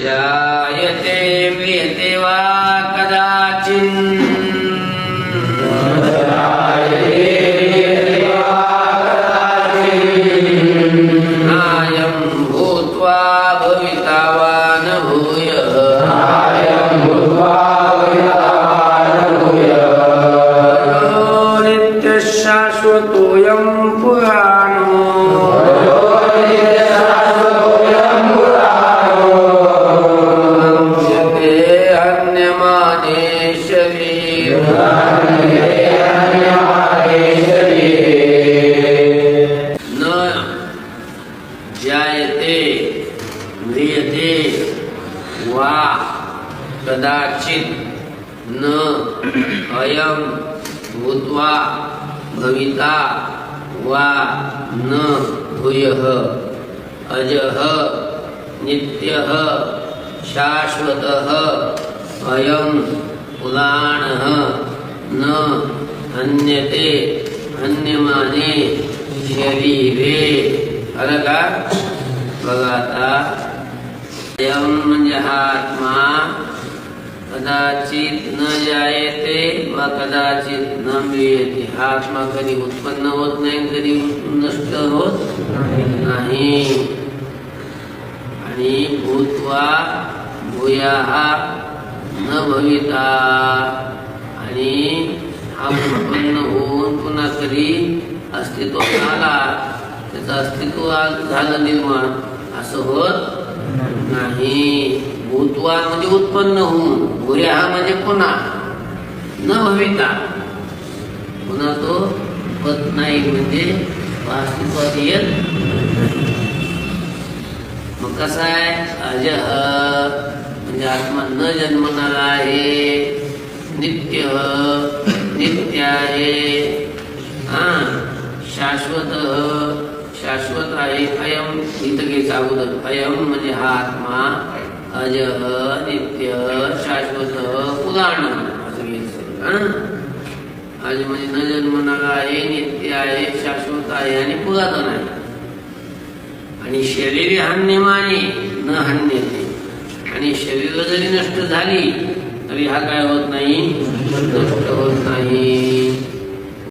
जायते म्रियते वा कदाचिन् नायं भूत्वा भविता वा न भूयः नित्यशाश्वतोऽयं पुराणो मुच्यते अन्यमाने न जायते म्रियते वा कदाचित् न अयं भूत्वा भविता वा न भूयः अजः नित्यः शाश्वतः अयं पुराणः न हन्यते हन्यमाने शरीरे. आलं का? बघा आता अयं म्हणजे हा आत्मा कदाचित न जायते व कदाचित न मिळते. हा आत्मा कधी उत्पन्न होत नाही, कधी नष्ट होत नाही. आणि भूत्वा भूयाः न भविता, आणि हा उत्पन्न होऊन पुन्हा कधी अस्तित्वात आला, त्याचं अस्तित्व झालं निर्माण, असं होत नाही. भूत्वा म्हणजे उत्पन्न होऊन, भूयाः म्हणजे पुन्हा, न भविता पुन्हा तो होत नाही, म्हणजे अस्तित्वात येत. मग कसा आहे? अजः म्हणजे आत्मा न जन्मणारा आहे, नित्य नित्य आहे, शाश्वत शाश्वत आहे. अयम इथं घ्यायचं अगोदर. अयम म्हणजे हा आत्मा, अजः नित्य शाश्वत पुराण असं घ्यायचं. अज म्हणजे न जन्मणारा आहे, नित्य आहे, शाश्वत आहे आणि पुरातन आहे. आणि शरीर हान्यमाने न हान्यते, आणि शरीर जरी नष्ट झाली तरी हा काय होत नाही, नष्ट होत नाही.